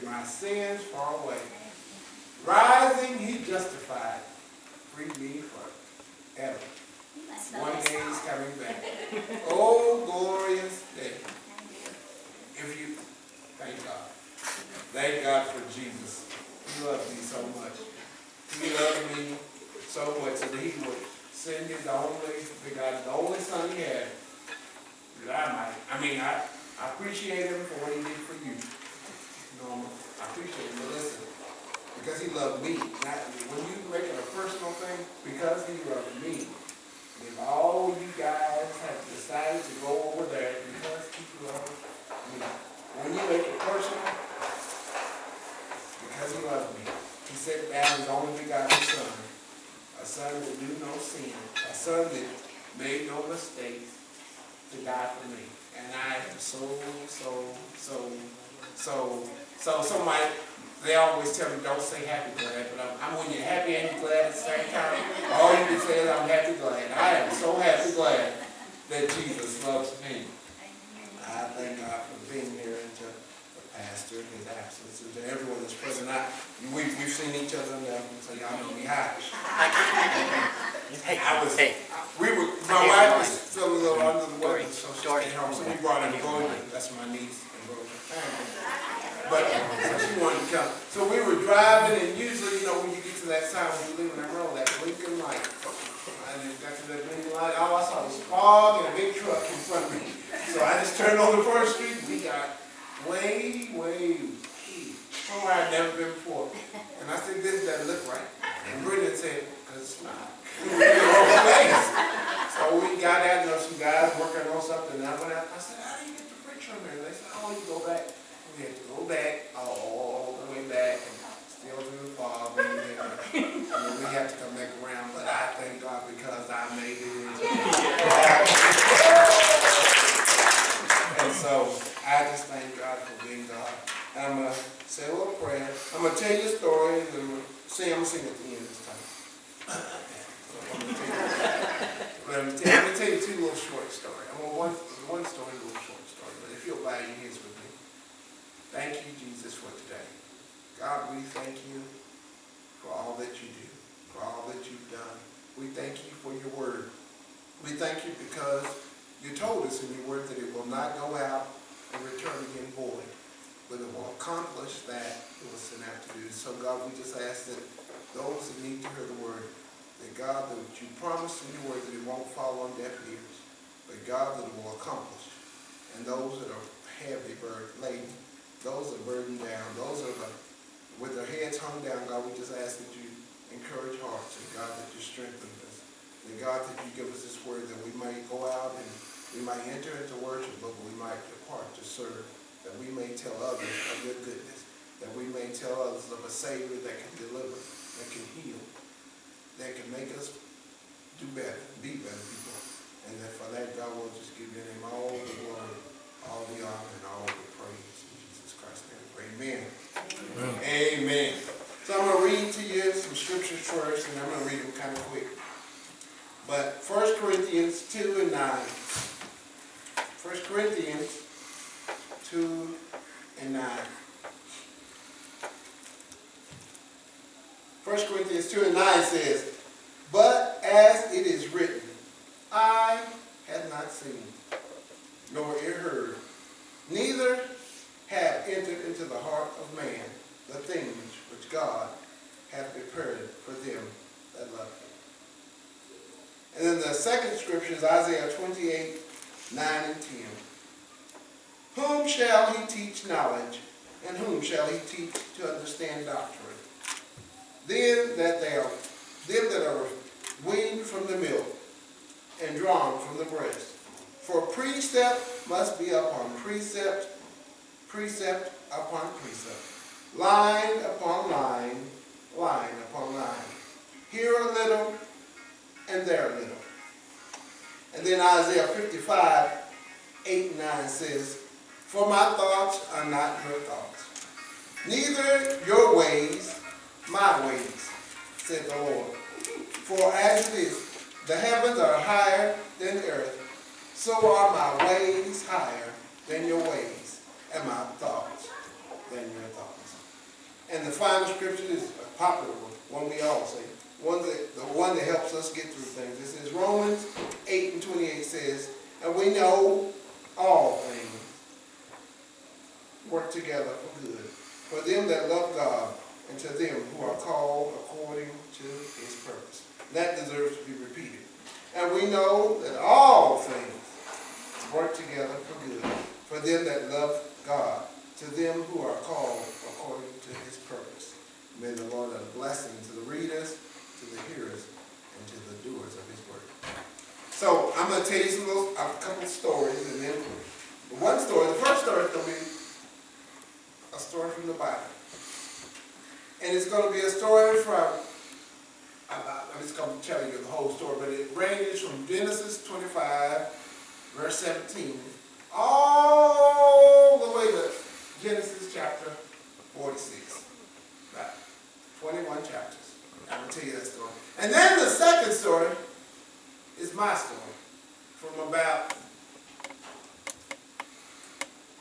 carried my sins far away. Rising, he justified, freed me forever. One day he's coming back. Oh, glorious day. If you, thank God. Thank God for Jesus. He loves me so much. He loved me so much that he would send his only begotten, the only son he had. That I appreciate him for what he did for you. Norma, I appreciate him, but listen, because he loved me. Not, when you make it a personal thing, because he loved me. If all you guys have decided to go over there because he loved me. When you make it personal, because he loved me, he sent down his only begotten son, a son that knew no sin, a son that made no mistakes, to die for me. And I am somebody, they always tell me don't say happy glad, but I'm when you're happy and you're glad at the same time. All you can say is I'm happy glad. I am so happy glad that Jesus loves me. I thank God for being here and to the pastor in his absence and to everyone that's present. We've seen each other now, so y'all know me. Hi. My wife was still a little under the weather, so she stayed home. So we brought in Roger. That's my niece and Roger. But so she wanted to come. So we were driving, and usually, when you get to that sign, when you leave that road, that blinking light. And it got to that blinking light, all I saw was fog and a big truck in front of me. So I just turned on the first street. We got way somewhere I'd never been before. And I said, this doesn't look right. And Brendan said, because it's not. So we got out, some guys working on something, and I went out, I said, how do you get the bridge from there? They said, you go back. We had to go back, all the way back, and still through the fog, and then we have to come back around, but I thank God because I made it into And so, I just thank God for being God. And I'm going to say a little prayer. I'm going to tell you a story, and I'm going to sing at the end this time. I'm going to tell you two little short stories. I want one story, a little short story, but if you'll bow your heads with me. Thank you, Jesus, for today. God, we thank you for all that you do, for all that you've done. We thank you for your word. We thank you because you told us in your word that it will not go out and return again void, but it will accomplish that it was sent out to do. So, God, we just ask that those that need to hear the word, that God, that you promised in your word that it won't fall on deaf ears, but God, that it will accomplish. And those that are heavy laden, those that are burdened down, those that are with their heads hung down, God, we just ask that you encourage hearts, and God, that you strengthen us. And God, that you give us this word that we might go out and we might enter into worship, but we might depart to serve, that we may tell others of your goodness, that we may tell others of a Savior that can deliver, that can heal, that can make us do better, be better people. And that for that, God, will just give your name all the glory, all the honor, and all the praise. In Jesus Christ's name, amen. Amen. So I'm going to read to you some scriptures first, and I'm going to read them kind of quick. But 1 Corinthians 2 and 9. 1 Corinthians 2 and 9. 1 Corinthians 2 and 9 says, but as it is written, eye hath not seen, nor ear heard, neither have entered into the heart of man the things which God hath prepared for them that love him. And then the second scripture is Isaiah 28, 9 and 10. Whom shall he teach knowledge, and whom shall he teach to understand doctrine? Them that are weaned from the milk, and drawn from the breast. For precept must be upon precept, precept upon precept, line upon line, line upon line. Here a little, and there a little. And then Isaiah 55, 8 and 9 says, for my thoughts are not your thoughts, neither your ways my ways, said the Lord. For as it is, the heavens are higher than the earth, so are my ways higher than your ways, and my thoughts than your thoughts. And the final scripture is a popular one we all say. The one that helps us get through things. This is Romans 8:28 says, and we know all things work together for good, for them that love God, and to them who are called according to his purpose. That deserves to be repeated. And we know that all things work together for good, for them that love God, to them who are called according to his purpose. May the Lord add a blessing to the readers, to the hearers, and to the doers of his word. So I'm going to tell you a couple stories, and then one story. The first story is going to be a story from the Bible. And it's going to be a story from, I'm just going to tell you the whole story, but it ranges from Genesis 25, verse 17, all the way to Genesis chapter 46. About 21 chapters. I'm going to tell you that story. And then the second story is my story, from about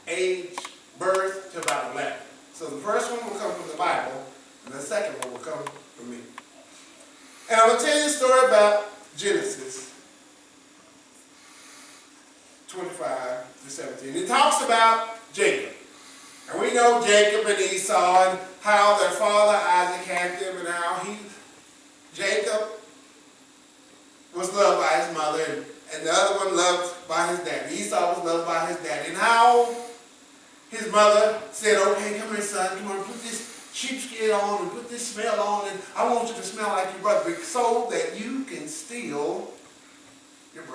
age, birth, to about 11. So the first one will come from the Bible, and the second one will come from me. And I'm going to tell you a story about Genesis 25 to 17. It talks about Jacob. And we know Jacob and Esau and how their father Isaac had them, and how Jacob was loved by his mother, and the other one loved by his daddy. Esau was loved by his daddy. And how his mother said, okay, come here, son, come on, put this sheepskin on and put this smell on, and I want you to smell like your brother, so that you can steal your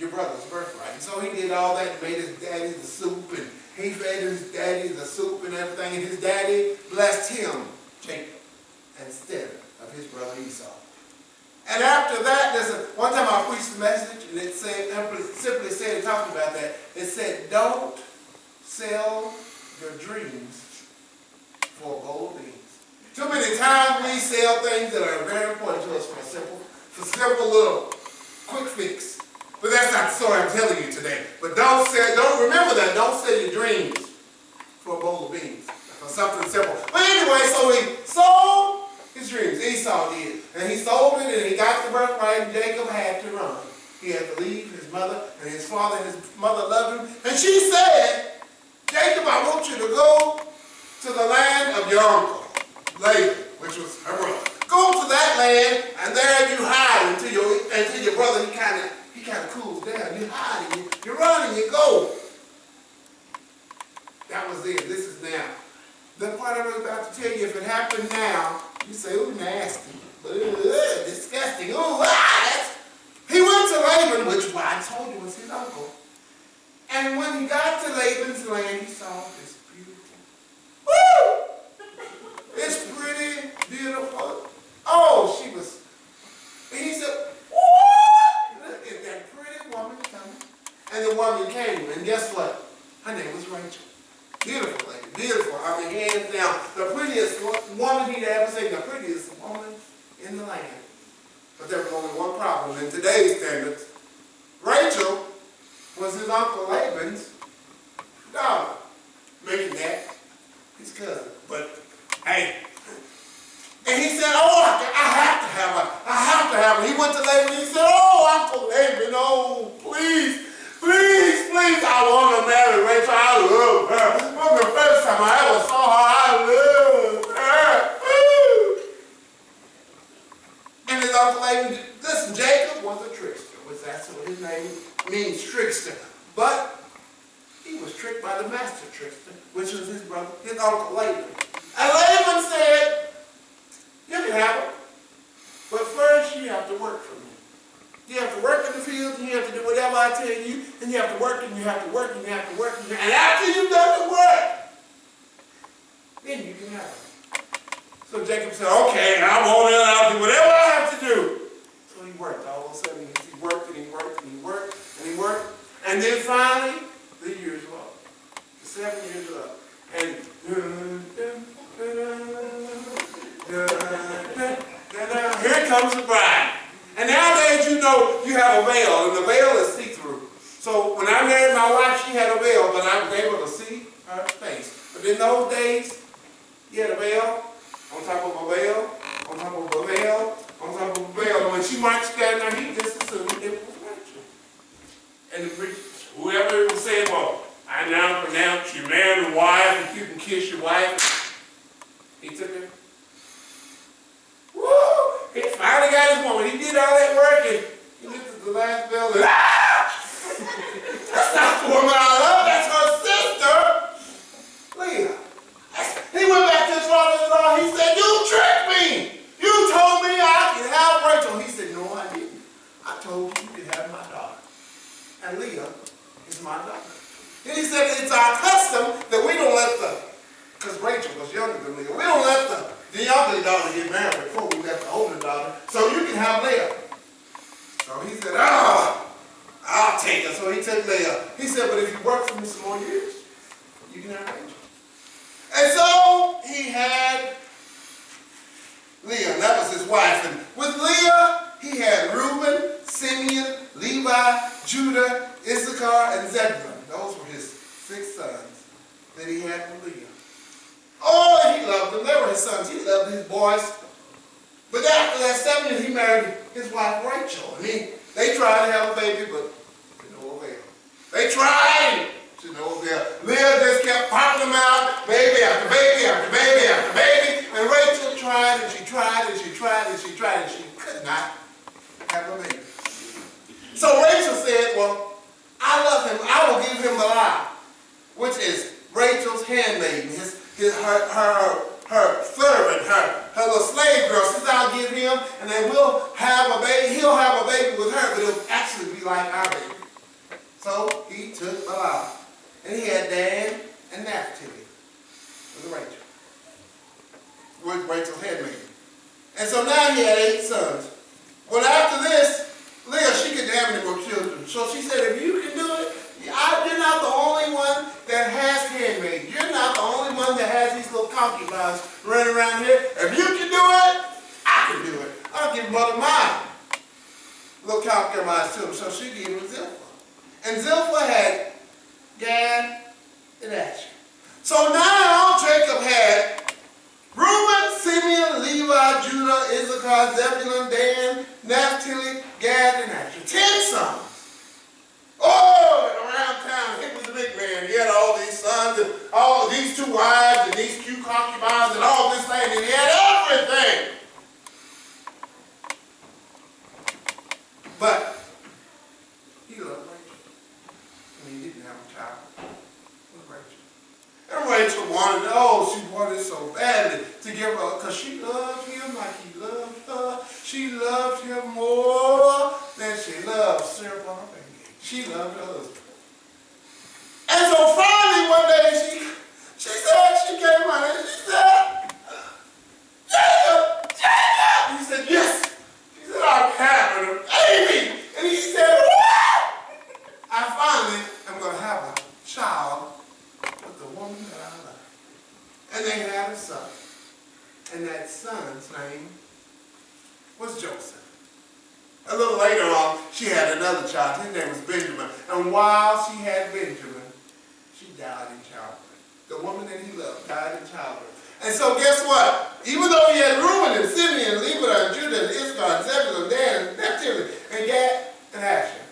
brother's birthright. And so he did all that and made his daddy the soup, and he fed his daddy the soup and everything, and his daddy blessed him, Jacob, instead of his brother Esau. And after that, one time I preached a message, and it said, simply said, it talked about that. It said, don't sell your dreams for a bowl of beans. Too many times we sell things that are very important to us for a simple little quick fix. But that's not the story I'm telling you today. But don't remember that, don't sell your dreams for a bowl of beans, for something simple. But anyway, so he sold his dreams. Esau did. And he sold it, and he got the birthright, and Jacob had to run. He had to leave his mother, and his father and his mother loved him. And she said, Jacob, I want you to go to the land of your uncle, Laban, which was her brother. Go to that land, and there you hide until your brother, he kind of cools down. You hide, and you run, and you go. That was it. This is now. The part I was about to tell you, if it happened now, you say, ooh, nasty. Disgusting. Ooh, what? He went to Laban, which I told you was his uncle. And when he got to Laban's land, he saw this beautiful. Woo! It's pretty, beautiful. Oh, she was. And he said, what? Look at that pretty woman coming. And the woman came, and guess what? Her name was Rachel. Beautiful lady, beautiful. I mean, hands down, the prettiest woman he'd ever seen, the prettiest woman in the land. But there was only one problem in today's standards. Rachel was his uncle Laban's daughter, making that his cousin. But hey, and he said, oh, I have to have her. I have to have her. He went to Laban and he said, oh, Uncle Laban, oh, please, please, please, I want to marry Rachel. I love her. From the first time I ever saw her, I loved her. Woo! And his Uncle Laban, listen, Jacob was a trickster, which that's what his name means, trickster. But he was tricked by the master trickster, which was his brother, his Uncle Laban. And Laban said, you can have her, but first you have to work for me. You have to work in the fields, and you have to do whatever I tell you, and you have to work, and you have to work, and you have to work, and after you've done the work, then you can have her. So Jacob said, okay, I'm on it, I'll do whatever I have to do. So he worked. All of a sudden, he worked, and he worked, and he worked, and he worked, and then finally, the years were up. The 7 years were up. And here comes the bride. And nowadays, you know, you have a veil, and the veil is see-through. So when I married my wife, she had a veil, but I was able to see her face. But in those days, you had a veil, top of a veil, on top of a veil, on top of a veil. And when she marched down there, he just assumed it was Rachel. And the preacher, whoever was saying, well, I now pronounce you man and wife, and you can kiss your wife. He took her. Woo! He finally got his woman. He did all that work, and he looked at the last bell and, that's not the woman I love, that's her sister, Leah. He went back to his father-in-law. He said, you tricked me. You told me I could have Rachel. He said, no, I didn't. I told you you could have my daughter. And Leah is my daughter. And he said, it's our custom that we don't let because Rachel was younger than Leah, we don't let the younger daughter get married before we let the older daughter. So you can have Leah. So he said, I'll take her. So he took Leah. He said, but if you work for me some more years, you can have Rachel. And so he had Leah, and that was his wife. And with Leah, he had Reuben, Simeon, Levi, Judah, Issachar, and Zebulun. Those were his 6 sons that he had from Leah. Oh, he loved them. They were his sons. He loved his boys. But after that 7 years, he married his wife Rachel. And they tried to have a baby, but to no avail. They tried to no avail. Leah just kept popping them out, baby after baby after baby after baby. And Rachel tried and she tried and she tried and she tried and she could not have a baby. So Rachel said, well, I love him. I will give him Bilhah, which is Rachel's handmaiden, her servant, her little slave girl. Says I'll give him, and then we'll have a baby. He'll have a baby with her, but it'll actually be like our baby. So he took Bilhah, and he had Dan and Naphtali with Rachel, with Rachel's handmaiden. And so now he had 8 sons. Well, after this, Leah, she couldn't have any more children. So she said, if you can do it, you're not the only one that has handmaids. You're not the only one that has these little concubines running around here. If you can do it, I can do it. I'll give mother mine little concubines to him. So she gave him Zilpah. And Zilpah had Gad and Asher. So now Jacob had Reuben, Simeon, Levi, Judah, Issachar, Zebulun, Dan, Naphtali, Gad, and Asher. 10 sons. Oh, and around town, he was a big man. He had all these sons, and all these 2 wives, and these 2 concubines, and all this land, and he had everything. But he loved Rachel, and he didn't have a child with Rachel. And Rachel she wanted so badly to give her, because she loved him like he loved her. She loved him more than she loved syrup on her pancake. She loved her husband. And so finally one day she said, she came out and she said, Jacob, Jacob! He said, yes. She said, I'm having a baby. And he said, what? I finally am going to have a child with the woman that I love. And they had a son. And that son's name was Joseph. A little later on, she had another child. His name was Benjamin. And while she had Benjamin, she died in childbirth. The woman that he loved died in childbirth. And so guess what? Even though he had Reuben and Simeon and Levi and Judah and Issachar and Zebulun and Dan and Naphtali and Gad and Asher,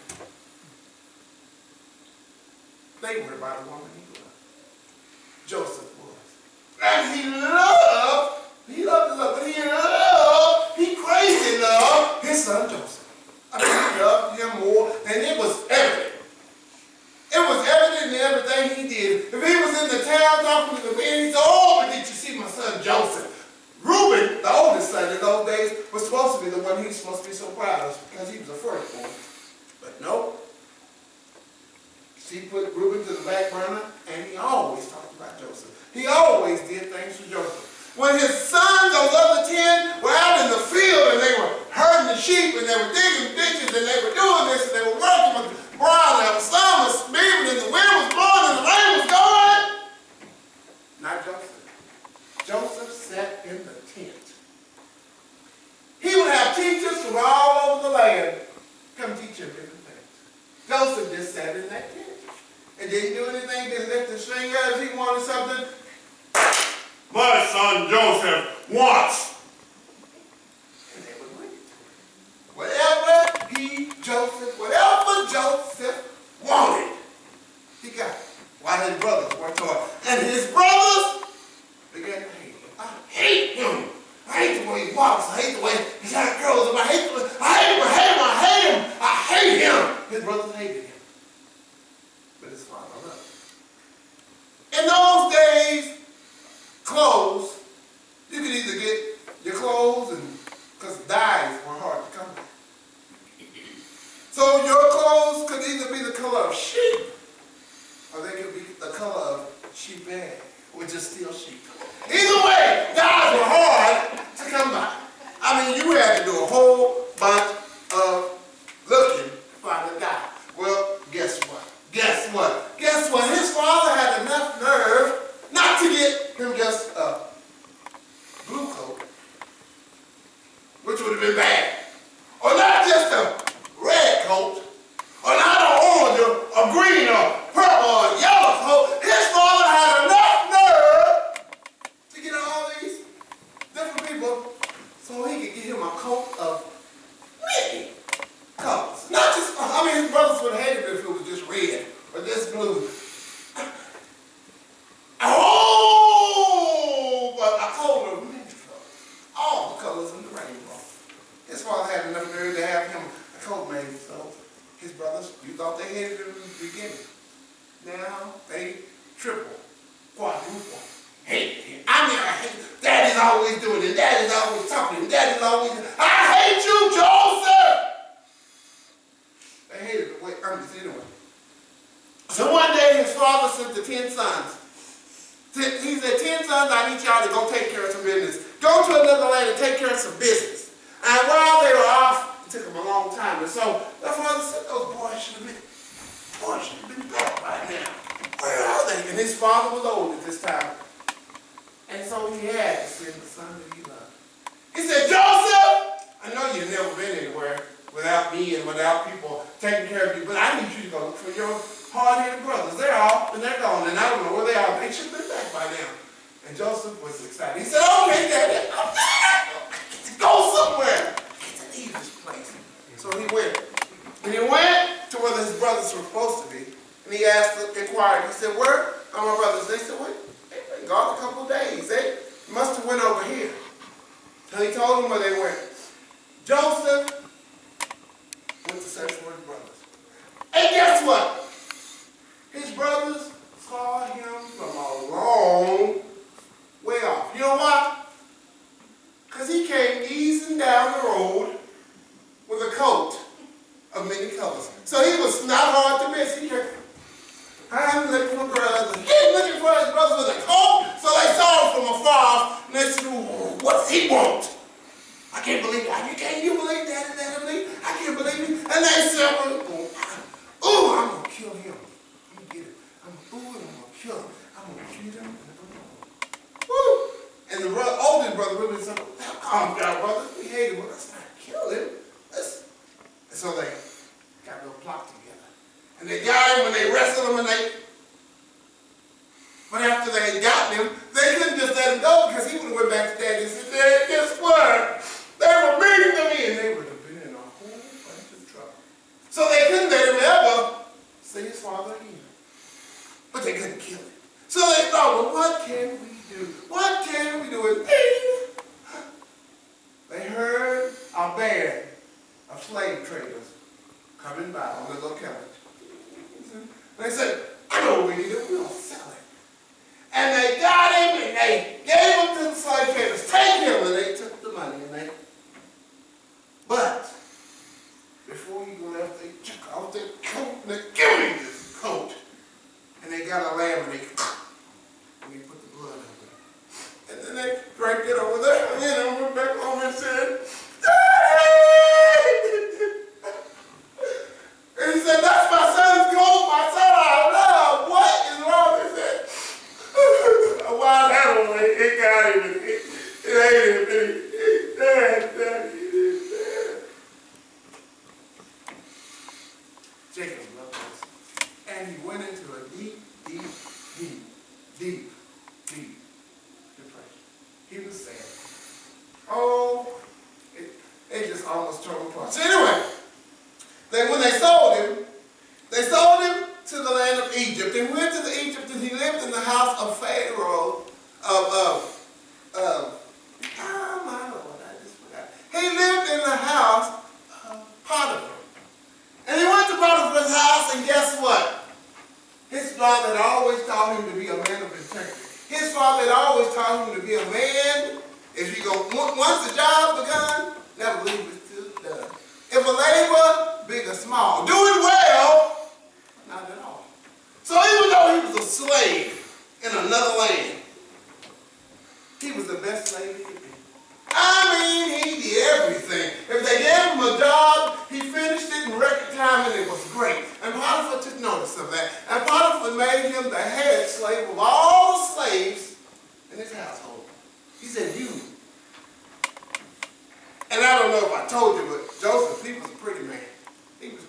they were by the woman he loved. Joseph was. And he loved his love, but he crazy loved his son Joseph. I mean, he loved him more, and it was evident. It was evident in everything he did. If he was in the town talking to the men, he said, oh, but did you see my son Joseph? Reuben, the oldest son in those days, was supposed to be the one he was supposed to be so proud of because he was the firstborn. But no. She put Reuben to the back burner, and he always talked about Joseph. He always did things for Joseph. When his sons, those other 10, were out in the field and they were herding the sheep and they were digging ditches and they were doing this and they were working with brown and the sun was beaming and the wind was blowing and the rain was going. Not Joseph. Joseph sat in the tent. He would have teachers from all over the land come teach him different things. Joseph just sat in that tent and didn't do anything, didn't lift his finger if he wanted something. My son Joseph wants. And they would bring it to him. Whatever Joseph wanted, he got it. While his brothers were taught. And his brothers began to hate him. I hate him. I hate the way he walks. I hate the way he got girls. I hate him. His brothers hated him. But his father loved him. In those days, clothes, you could either get your clothes, and because dyes were hard to come by. So your clothes could either be the color of sheep, or they could be the color of sheep egg, which is still sheep. Either way, dyes were hard to come by. I mean, you had to do a whole bunch of looking to find a dye. Well, guess what? His father had enough nerve not to get him just a blue coat, which would have been bad, or not just a red coat, or not an orange or a green or purple or yellow coat. His father had enough nerve to get all these different people so he could get him a coat of many colors. Not just, I mean, his brothers would have hated it if it was just red or just blue. Oh, but a coat of many colors. All the colors in the rainbow. His father had enough nerve to have him a coat made, so his brothers, you thought they hated him in the beginning. Now they triple, quadruple, hate him. I mean, I hate him. Daddy's always doing it. Daddy's always talking. And Daddy's always, I hate you, Joseph! They hated the way, anyway. So one day his father sent the 10 sons. He said, 10 sons, I need y'all to go take care of some business. Go to another land and take care of some business. And while they were off, it took them a long time. And so the father said, those boys should have been back by now. Where are they? And his father was old at this time. And so he had to send the son that he loved. He said, Joseph, I know you've never been anywhere without me and without people taking care of you, but I need you to go look for your hard-headed brothers. They're off and they're gone, and I don't know where they are. They should have been back by now. And Joseph was excited. He said, okay, Daddy, go somewhere. Get to leave this place. So he went. And he went to where his brothers were supposed to be. And he inquired. He said, where are my brothers? They said, wait, they've been gone a couple of days. They must have went over here. So he told them where they went. Joseph went to search for his brothers. And guess what? His brothers saw him from a long way off. You know why? Because he came easing down the road with a coat of many colors. So he was not hard to miss. He came, I'm looking for brothers. He's looking for his brothers with a coat. So they saw him from afar off, and they said, what's he want? I can't believe it. Can't you believe that? I can't believe it. And they said, ooh, I'm going to kill him. I'm going to get him. I'm going to kill him. I'm going to shoot him. Woo! And the oldest brother really said, calm down, brother. We hate him. Well, let's not kill him. And so they got a little plot together. And they got him when they wrestled him, but after they had gotten him, they couldn't just let him go because he would have went back to Daddy and said, Dad, guess what? They were beating me, and they would have been in a whole bunch of trouble. So they couldn't let him ever see his father again. But they couldn't kill him. So they thought, well, what can we do? What can we do? And they heard a band of slave traders coming by on the little carriage. They said, I know what we need to do. We're going to sell him. And they got him, and they gave him to the slave traders. Take him, and they took the money. But before he left, they took off their coat, and they gave him this coat. And they got a lamb, and they put the blood over it. And then they dragged it over there, and then went back home and said, Daddy! And he said, that's my son's coat, my son I love. What is wrong with it? A wild animal, it got him, and it ate him, Daddy. Jacob loved us. And he went into a deep depression. he was sad. Oh, it just almost tore him apart. So anyway, when they sold him to the land of Egypt. And went to the Egypt, and he lived in the house of Pharaoh, oh my Lord, I just forgot. He lived in the house of Potiphar. And he went to Potiphar's house, and guess what? His father had always taught him to be a man of integrity. His father had always taught him to be a man. If you go, once the job begun, never leave it till it's done. If a labor, big or small, do it well, not at all. So even though he was a slave in another land, he was the best slave he could be. I mean, he did everything. If they gave him a job, he finished it in record time, and it was great. And Potiphar took notice of that. And Potiphar made him the head slave of all the slaves in his household. He said, you. And I don't know if I told you, but Joseph, he was a pretty man. He was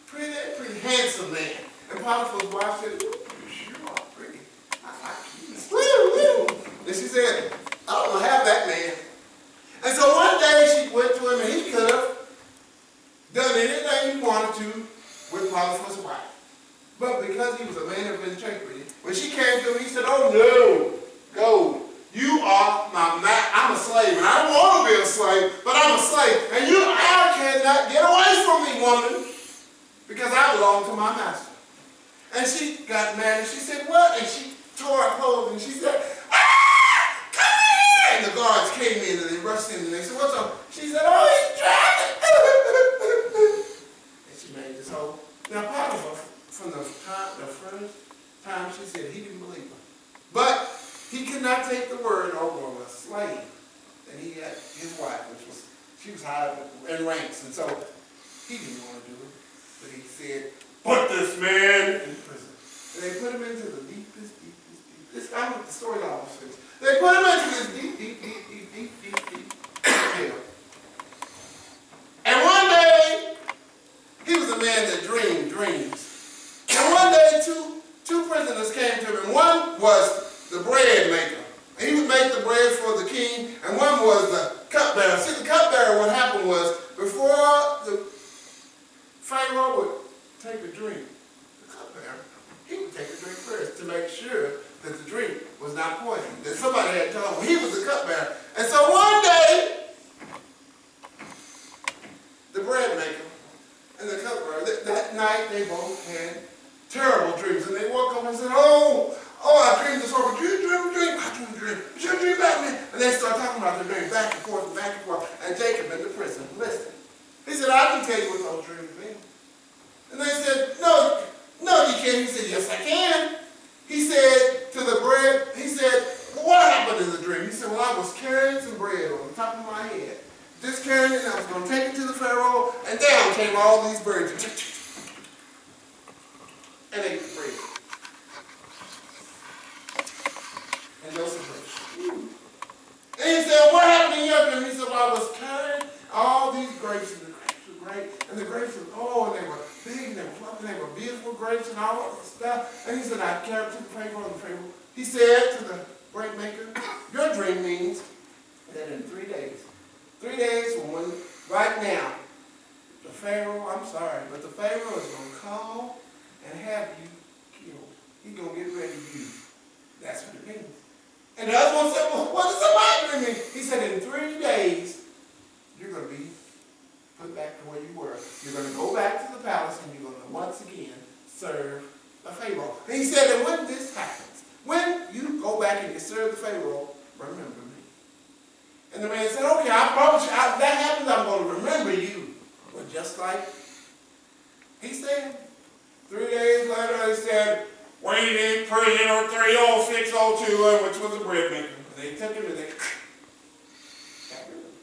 pretty handsome man. And Potiphar's wife said, you sure are pretty. I like you. And she said, I don't want to have that man. And so one day she went to him, and he could have done anything he wanted to with Potiphar's wife. But because he was a man of integrity, when she came to him, he said, oh no, go. You are my man. I'm a slave, and I don't want to be a slave, but I'm a slave. And I cannot get away from me, woman, because I belong to my master. And she got mad, and she said, what? And she tore her clothes, and she said, come here! And the guards came in, and they rushed in, and they said, what's up? She said, oh, he's driving. And she made this whole. Now, Potiphar, from the first time she said, he didn't believe her. But he could not take the word over a slave that he had, his wife, she was high in ranks, and so he didn't want to do it. But he said, put this man in prison. And they put him into the deepest. I'm the story almost finished. They put him into this deep jail. And one day, he was a man that dreamed dreams. And one day, two prisoners came to him. And one was the bread maker. And he would make the bread for the king. And one was the cupbearer. See, the cupbearer, what happened was, before the Pharaoh would take a drink, the cupbearer, he would take a drink first to make sure that the drink was not poisoned. That somebody had told him he was the cupbearer. And so one day, the bread maker and the cupbearer, that night they both had terrible dreams. And they woke up and said, oh, I dreamed this horrible dream. Did you dream a dream? I dreamed a dream. Did you dream about me? And they started talking about their dream back and forth and back and forth. And Jacob in the prison listened. He said, I can tell you what those dreams mean. And they said, no, you can't. He said, yes, I can. He said to the bread, he said, well, what happened in the dream? He said, well, I was carrying some bread on the top of my head. Just carrying it, and I was going to take it to the Pharaoh, and down came all these birds. And ate the bread. And Joseph heard. And he said, what happened in your dream? He said, well, I was carrying all these grapes, and the grapes were great, and the grapes were, and they were big, and they were fluffy, and they were beautiful grapes and all that stuff. And he said, I carried to the Pharaoh, and the Pharaoh, he said to the bread maker, your dream means that in 3 days from when, right now, the Pharaoh, I'm sorry, but the Pharaoh is going to call and have you killed. He's going to get ready to you. That's what it means. And the other one said, well, what does that mean? He said, in 3 days, you're going to be put back to where you were. You're going to go back to the palace, and you're going to once again serve the Pharaoh. And he said, and when this happens, when you go back and you serve the Pharaoh, remember me. And the man said, okay, I promise you, if that happens, I'm going to remember you. But just like he said, 3 days later, he said, waiting in prisoner 30602, which was a bread maker. And they took him and they got rid of him.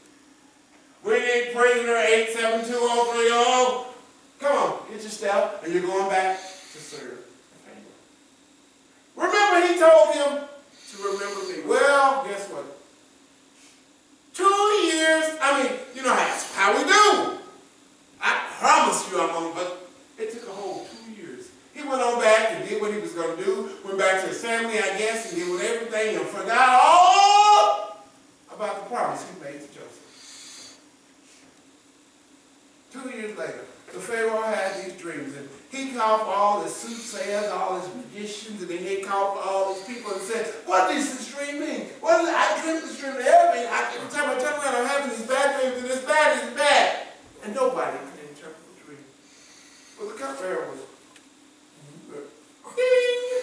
Waiting prisoner 872030. Come on, get your stuff, and you're going back to serve the Pharaoh. Remember, he told him to remember me. Well, guess what? 2 years, you know how we do. I promise you I'm on, but it took a whole 2 years. He went on back and did what he was going to do, went back to his family, I guess, and did with everything and forgot all He called for all the soothsayers, all his magicians, and then he called for all these people and said, what does this dream mean? What is it? I dreamt this dream. Every time I turn around, I'm having these bad dreams, and it's bad, it's bad. And nobody could interpret the dream. Well, the cupbearer was, ding!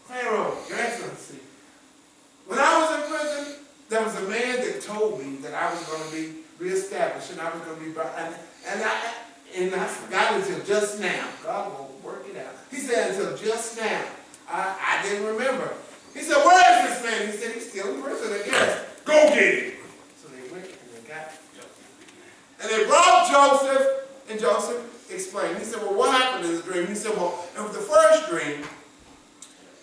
Pharaoh, Your Excellency, when I was in prison, there was a man that told me that I was going to be reestablished and I was going to be brought, and I forgot until just now. God will work it out. He said until just now. I didn't remember. He said, where is this man? He said, he's still in prison, I guess. Go get him. So they went and they got Joseph. And they brought Joseph, and Joseph explained. He said, well, what happened in the dream? He said, well, in the first dream,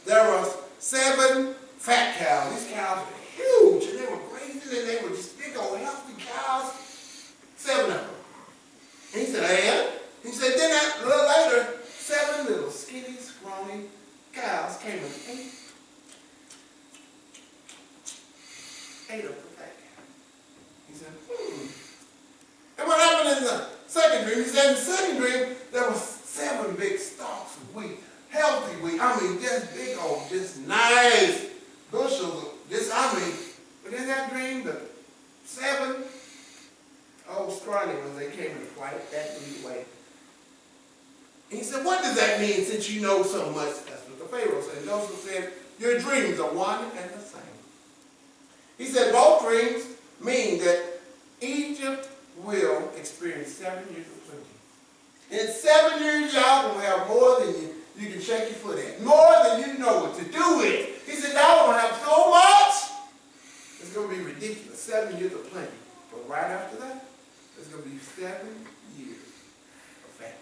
there was 7 fat cows. These cows were huge, and they were grazing, and they were just big old healthy cows. 7 of them. And he said, and? He said, then a little later, 7 little skinny, scrawny cows came and ate up the fat cow. He said, And what happened in the second dream? He said in the second dream, there was 7 big stalks of wheat. Healthy wheat. I mean, just big old, just nice bushels of this, but in that dream, the 7 old scrawny ones, they came and wiped that wheat away. And he said, what does that mean since you know so much? That's what the Pharaoh said. Joseph said, your dreams are one and the same. He said, both dreams mean that Egypt will experience 7 years of plenty. In 7 years, y'all will have more than you can shake your foot at. More than you know what to do with. He said, y'all will have so much, it's going to be ridiculous. 7 years of plenty. But right after that, there's going to be 7 years of famine.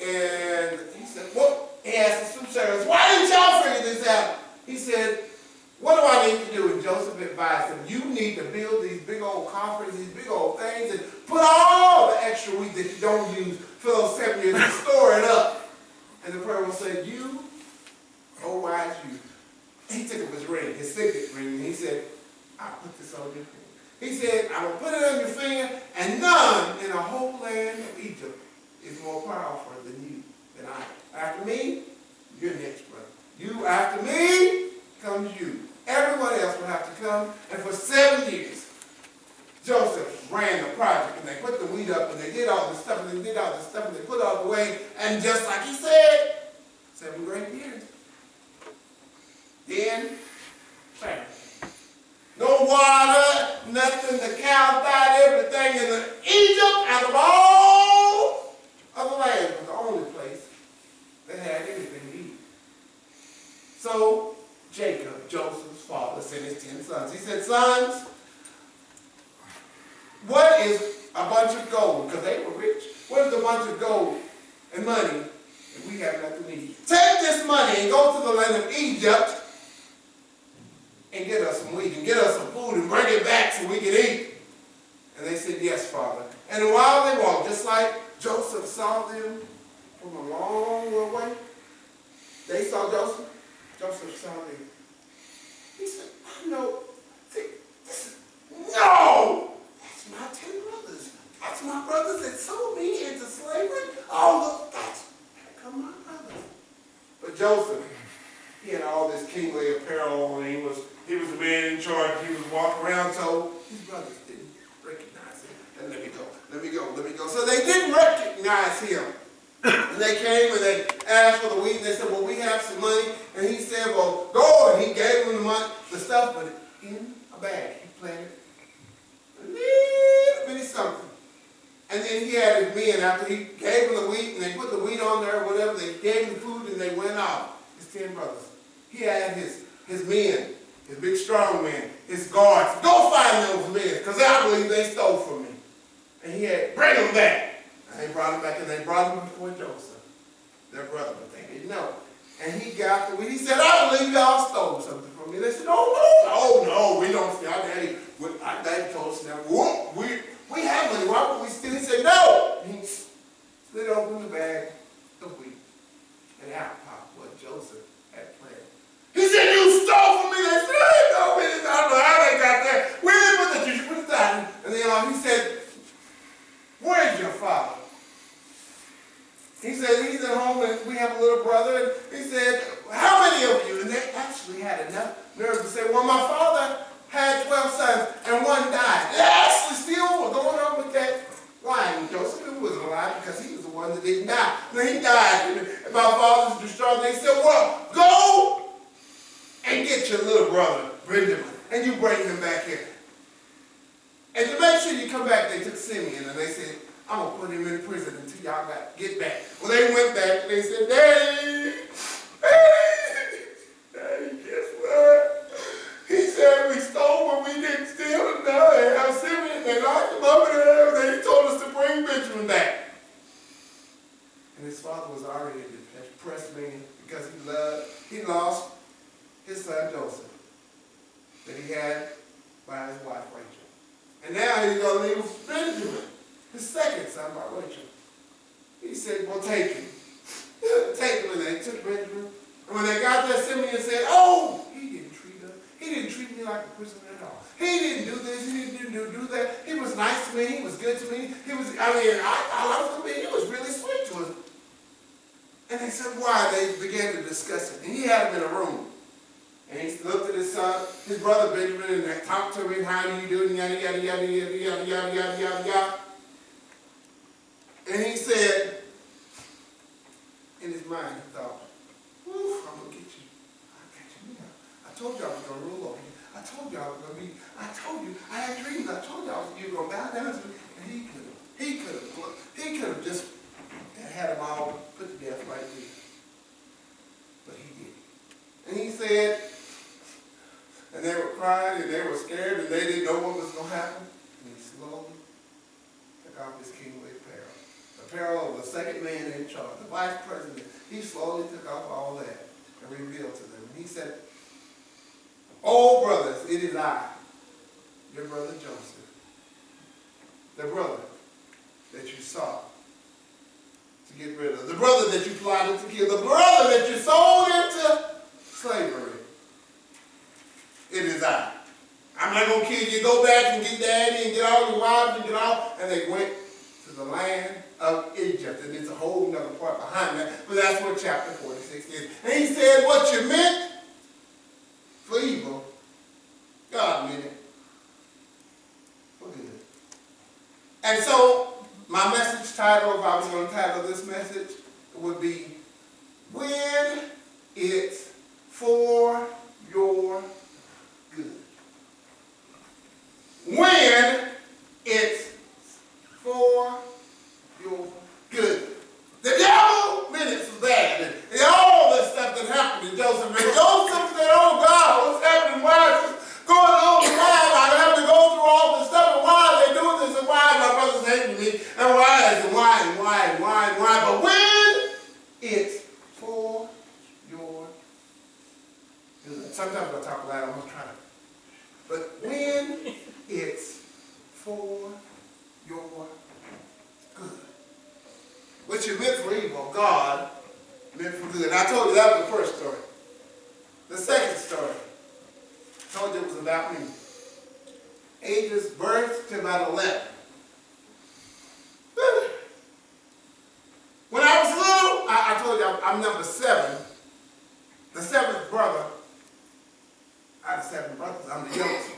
And he said, what? He asked the soothsayers, why didn't y'all figure this out? He said, what do I need to do? And Joseph advised him, you need to build these big old coffers, these big old things, and put all the extra wheat that you don't use for those 7 years and store it up. And the Pharaoh said, you, oh wise you. He took up his ring, his signet ring, and he said, I'll put this on your finger. He said, I will put it on your finger, and none in the whole land of Egypt is more powerful than you, than I. After me, you're next, brother. You, after me, comes you. Everyone else will have to come. And for 7 years, Joseph ran the project, and they put the wheat up, and they did all this stuff, and they did all this stuff, and they put it all away, and just like he said, 7 great years. Then, famine. No water, nothing. The cows died, everything in Egypt, out of all of the land, was the only place that had anything to eat. So Jacob, Joseph's father, sent his 10 sons. He said, sons, what is a bunch of gold? Because they were rich. What is a bunch of gold and money if we have nothing to eat? Take this money and go to the land of Egypt and get us some wheat and get us some food and bring it back so we can eat. And they said, yes, Father. And while they walked, just like Joseph saw them from a long way, they saw Joseph. Joseph saw them. He said, no, no, that's my 10 brothers. That's my brothers that sold me into slavery. Oh, look, how come my brothers? But Joseph, he had all this kingly apparel, and he was the man in charge. He was walking around, so his brothers didn't recognize him. And let me go. So they didn't recognize him. And they came and they asked for the wheat, and they said, well, we have some money. And he said, well, go. And he gave them the money, the stuff, but in a bag. He planted a little bitty something. And then he had his men, after he gave them the wheat, and they put the wheat on there, or whatever, they gave him the food, and they went off. His 10 brothers. He had his men, his big strong men, his guards. Go find those men, because I believe they stole from me. And he had, bring them back. And they brought him back, and they brought him before Joseph, their brother, but they didn't know. And he got the wheat. He said, I believe y'all stole something from me. They said, oh, no, we don't steal. Our daddy told us that. We have money. Why would we steal? He said, no. And he slid open the bag of wheat, and out popped what Joseph had planned. He said, you stole from me. They said, no, we didn't. I don't know how they got there. We didn't put that. You should put it down. And then he said, where's your father? brother. He said, how many of you? And they actually had enough nerve to say, well, my father had 12 sons and one died. They actually still were going on with that line. Joseph, who wasn't alive because he was the one that didn't die. Then he died. And my father's destroyed. They said, well, go and get your little brother, Benjamin, and you bring him back here. And to make sure you come back, they took Simeon and they said, I'm going to put him in prison until y'all get back. Well, they went back and they said, Daddy, guess what? He said we stole, but we didn't steal. And now they have Simeon. They locked him up in there. They told us to bring Benjamin back. And his father was already a depressed man because he lost his son Joseph that he had by his wife Rachel. And now he's going to leave Benjamin, his second son by Rachel. He said, well, take him. Take him. And they took Benjamin. And when they got there, Simeon said, oh, he didn't treat me like a prisoner at all. He didn't do this. He didn't do that. He was nice to me. He was good to me. I loved him. He was really sweet to us. And they said, why? They began to discuss it. And he had him in a room. And he looked at his son, his brother Benjamin, and they talked to him, how do you do, yada, yada, yada, yada, yada, yada, yada, yada, yada. And he said, in his mind, he thought, woof, I'm going to get you. I'll get you now. I told you I was going to rule over you. I told you I was going to be, I told you, I had dreams. I told you you were going to bow down to me. And he could have just had them all put to death right there. But he didn't. And he said, and they were crying and they were scared and they didn't know what was going to happen. And he slowly took off his kingly apparel of the second man in charge, the vice president. He slowly took off all that and revealed to them. And he said, oh, brothers, it is I, your brother Joseph, the brother that you sought to get rid of, the brother that you plotted to kill, the brother that you sold into slavery. It is I. I'm not going to kill you. Go back and get daddy and get all your wives and get all. And they went to the land of Egypt. And it's a whole other part behind that. But that's what chapter 46 is. And he said, what you meant for evil, God meant it for good. And so my message title, if I was going to title this message, would be, when it's for your good. When it's for your good. The devil meant it for bad. And all this stuff that happened to Joseph. And Joseph said, oh God, what's happening? Why is this going on? Why am I having to go through all this stuff? And why are they doing this? And why are my brothers hating me? And why? But when it's for your good. Sometimes I talk loud, I'm going to try to. But when it's for your good. What you meant for evil, God meant for good. And I told you that was the first story. The second story, I told you it was about me. Ages birth to about 11. When I was little, I told you I'm number 7. The 7th brother out of 7 brothers, I'm the youngest.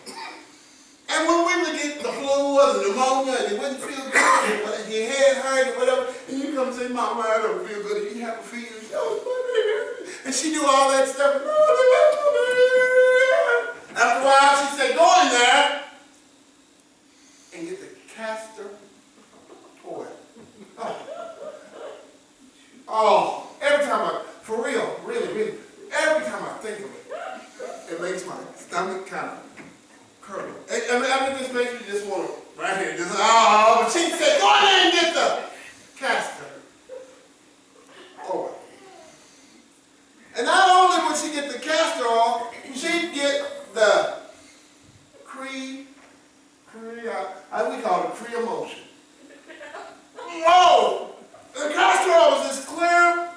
And when we would get the flu or the pneumonia and it wouldn't feel good, and your head hurt or whatever, and you come say, Mama, I don't feel good, and you have a fever, and she do all that stuff. After a while, she said, go in there and get the castor oil. Oh, every time for real, really, every time I think of it, it makes my stomach kind of curdle. It just makes me just want to, right here, just, but she said, go in there and get the castor oil. And not only would she get the castor oil, she'd get the we call it pre-emulsion. Whoa! The castor oil was this clear,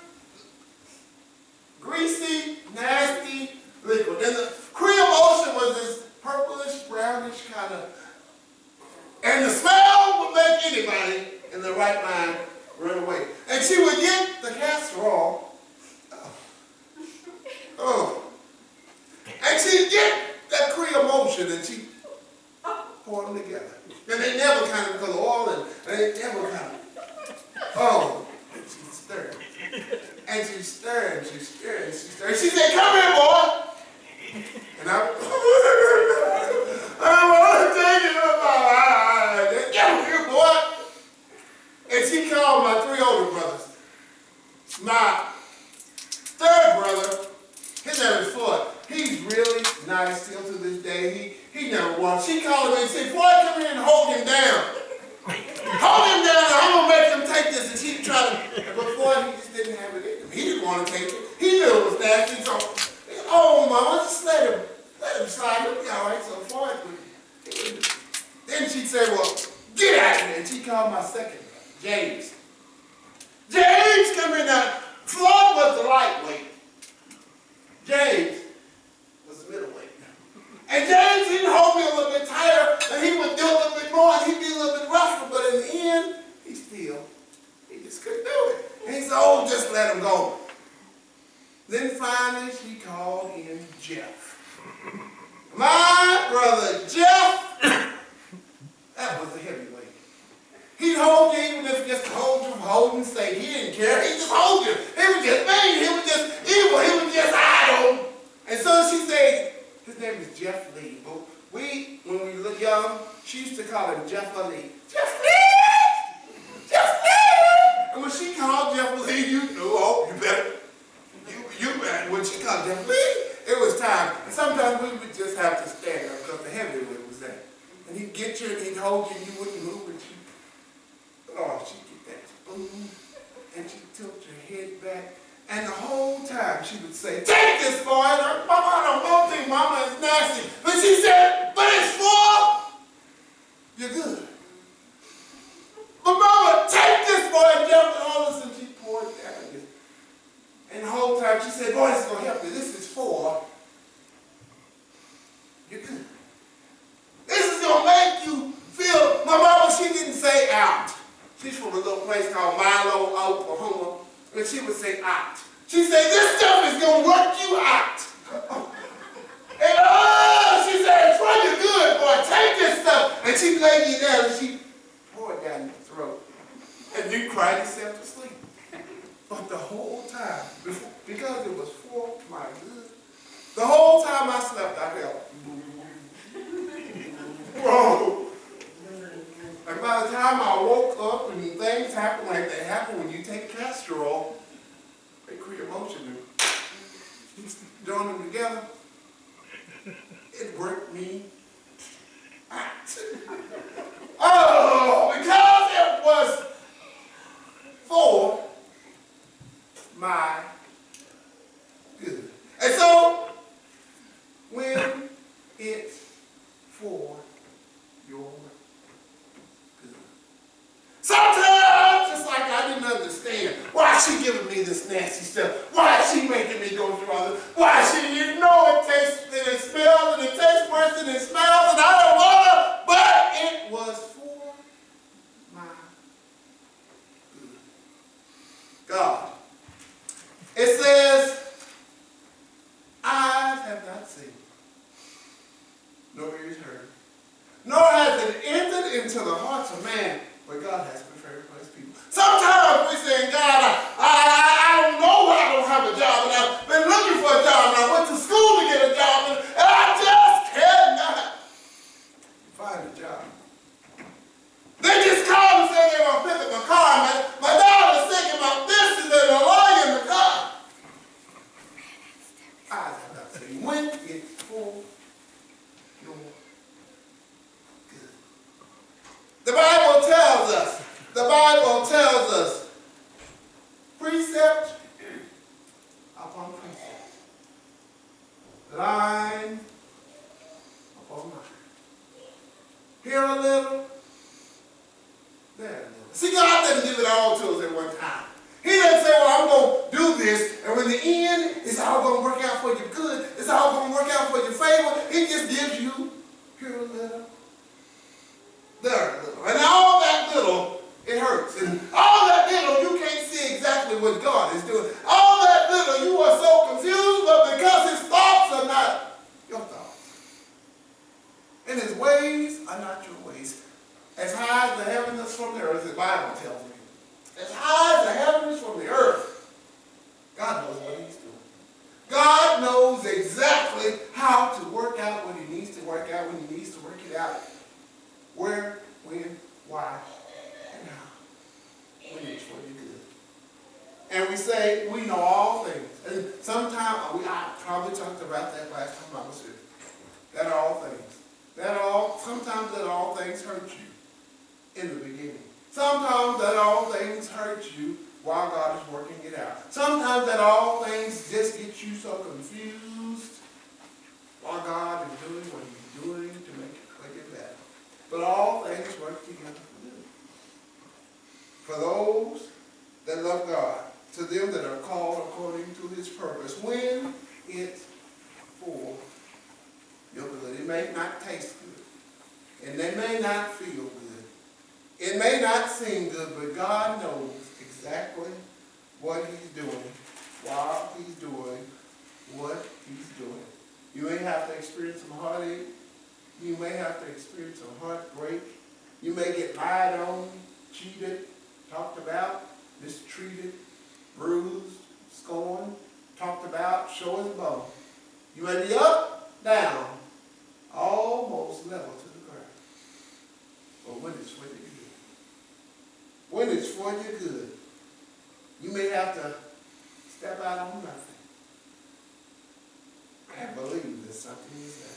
greasy, nasty liquid. And the pre-emulsion was this purplish, brownish kind of, and the smell would make anybody in their right mind run away. And she would get the castor oil, And she'd get that Korean emotion and she pour them together. And they never kind of, because of oil, and they never kind of, oh, and she stirred. And she stirred, and she stirred, and she stirred. She said, come here, boy. And I want to take you about. Get here, boy. And she called my 3 older brothers. My 3rd brother, his name is Floyd. He's really nice still to this day. He never won. She called him and said, Floyd, come here and hold him down. Hold him down, and I'm going to make him take this. And she tried to, but Floyd, he just didn't have it in him. He didn't want to take it. He knew it was nasty. So, oh, Mama, just let him slide. He'll be all right. So Floyd would. Then she said, well, get out of here. And she called my 2nd brother, James. James, come here now. Floyd was the lightweight. James was the middleweight. And James, he'd hold me a little bit tighter, and he would do a little bit more, and he'd be a little bit rougher, but in the end, he just couldn't do it. And he said, oh, just let him go. Then finally, she called in Jeff. My brother Jeff, that was a heavyweight. He'd hold you even if he just hold and stay. He didn't care. He just hold you. He was just mean. He was just evil. He was just idle. And so she said, his name is Jeff Lee. But when we were young, she used to call him Jeff Lee. Jeff Lee! Jeff Lee! And when she called Jeff Lee, you knew, oh, you better. When she called Jeff Lee, it was time. And sometimes we would just have to stand up because the heavyweight was there. And he'd get you and he'd hold you and you wouldn't move. And she'd get that spoon and she'd tilt her head back. And the whole time she would say, take this, boy. Mama, I don't want to. Mama is nasty. But she said, but it's full. You're good. But Mama, take this, boy. And Jeff and all this, and she poured it down again. And the whole time she said, boy, this is going to help you. This is for. You're good. This is going to make you feel. My mama, she didn't say out. She's from a little place called Milo, Oklahoma. And she would say out. She said, this stuff is going to work you out. And she said, it's for you good, boy. Take this stuff. And she laid you down and she poured it down your throat. And you cried yourself to sleep. But the whole time, because it was for my good, the whole time I slept, I felt, whoa. And by the time I woke up and things happen like they happen when you take castor oil, they create emotion and join them together, it worked me out. Oh, because it was for my good. And so, when it's for your good. Sometimes, just like I didn't understand, why is she giving me this nasty stuff? Why is she making me go through all this? Why is she, you know it tastes and it smells and it tastes worse than it smells and I don't want to, but it was for my good. God. It says, eyes have not seen, nor ears heard, nor has it entered into the hearts of man what God has prepared for his people. Sometimes we say, God, I don't know why I don't have a job, and I've been looking for a job, and I went to school to get a job, and I just cannot find a job. They just called and said they're going to pick up my car. My daughter's thinking about this, and there's a lawyer in the car. Eyes have not seen. When it's for your good. The Bible tells us, precept upon precept, line upon line. Here a little, there a little. See, God doesn't give it all to us at one time. He doesn't say, well, I'm going to do this, and when the end, it's all going to work out for your good. It's all going to work out for your favor. He just gives you here a little, there a little. And all that little, it hurts. And all that little, you can't see exactly what God is doing. All that little, you are so confused, but because his thoughts are not exactly how to work out what he needs to work out when he needs to work it out. Where, when, why, and how. When it's for your good. And we say we know all things. And sometimes, I probably talked about that last time I was here. That all things. Sometimes that all things hurt you in the beginning. Sometimes that all things hurt you while God is working it out. Sometimes that all things just get you so confused while God is doing what he's doing to make it better. But all things work together for good. For those that love God, to them that are called according to his purpose, when it's for your good. It may not taste good, and they may not feel good. It may not seem good, but God knows exactly what he's doing while he's doing what he's doing. You may have to experience some heartache. You may have to experience some heartbreak. You may get lied on, cheated, talked about, mistreated, bruised, scorned, talked about, show as bone. You may be up, down, almost level to the ground. But when it's for your good, when it's for your good, you may have to step out on nothing and believe that something is there.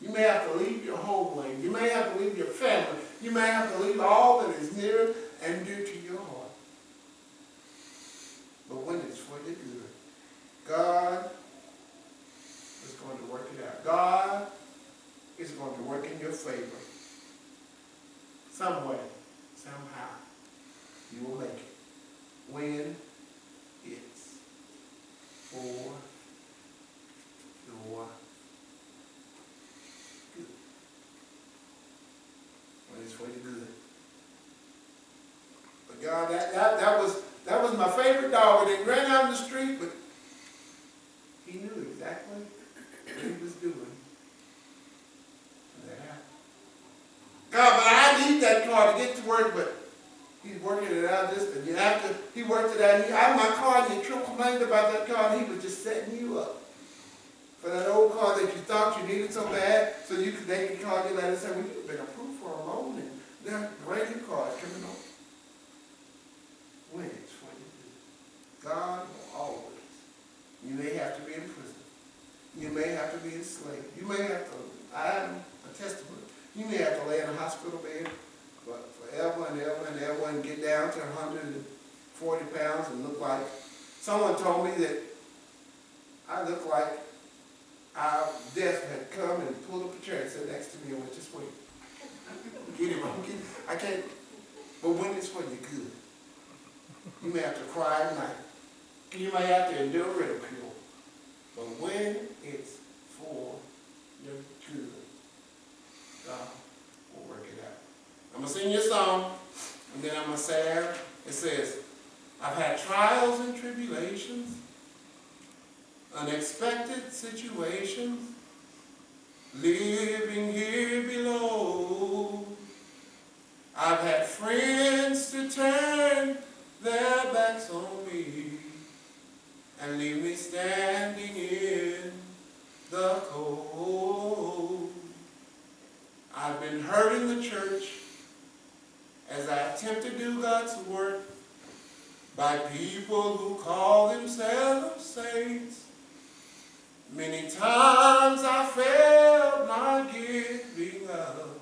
You may have to leave your homeland. You may have to leave your family. You may have to leave all that is near and dear to your heart. But when it's for your good, God is going to work it out. God is going to work in your favor. Some way, somehow, you will make it. When it's for your good. When it's for your good. But God, that was my favorite dog. It ran out in the street, but he knew exactly what he was doing. And that happened. God, but I need that car to get to work, but he's working it out just, and he worked it out. I had my car, and you complained about that car, and he was just setting you up for that old car that you thought you needed so bad, so they could call you later and say, well, you've been approved for a loan, and there's a brand new car coming on. When it's for you good. God will always. You may have to be in prison. You may have to be enslaved. You may have to, I have a testimony. You may have to lay in a hospital bed forever and ever and ever and get down to 140 pounds and look like, someone told me that I look like our death had come and pulled up a chair and sat next to me and went, just wait. I can't, but when it's for your good, you may have to cry at night. You may have to endure ridicule. But when it's for your good, God will work it out. I'm going to sing you a song, and then I'm going to say it. It says, I've had trials and tribulations, unexpected situations, living here below. I've had friends to turn their backs on me and leave me standing in the cold. I've been hurt in the church as I attempt to do God's work by people who call themselves saints. Many times I felt not giving up,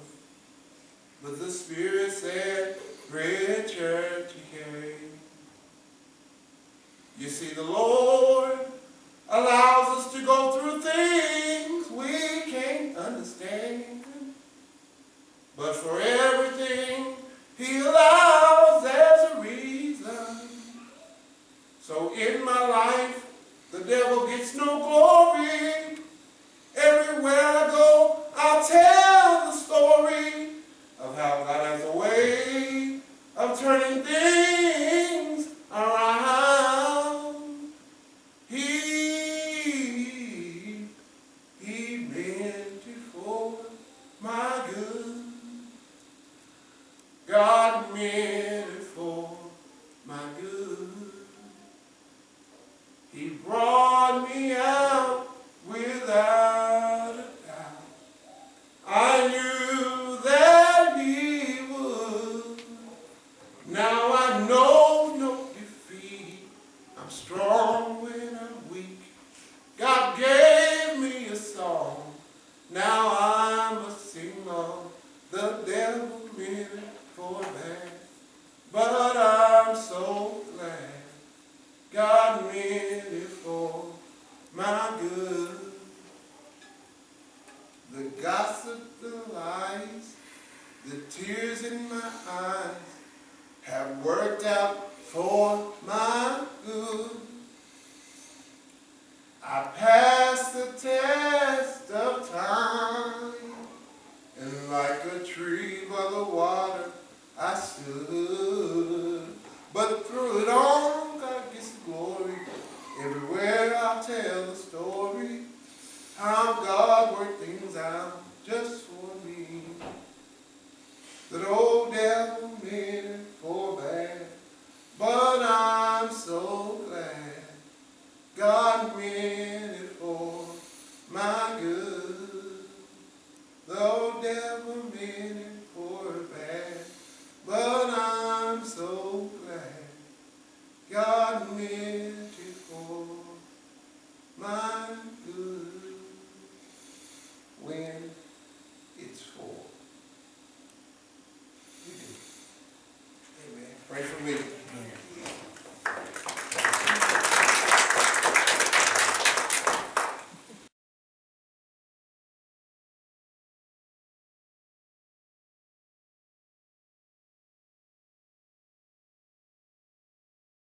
but the Spirit said, great church he came. You see, the Lord allows us to go through things we can't understand. But for everything he allows, there's a reason. So in my life, the devil gets no glory. Everywhere I go, I'll tell the story of how God has a way of turning things around. He meant it for my good. God meant good. The gossip, the lies, the tears in my eyes have worked out for my good. I passed the test of time, and like a tree by the water I stood. But through it all, God gets the glory. Everywhere I'll tell the story, how God worked things out just for me. That old devil meant it for bad, but I'm so glad God meant it for my good. The old devil meant it for bad, but I'm so glad God meant it for my good. When it's for you. Amen. Pray for me.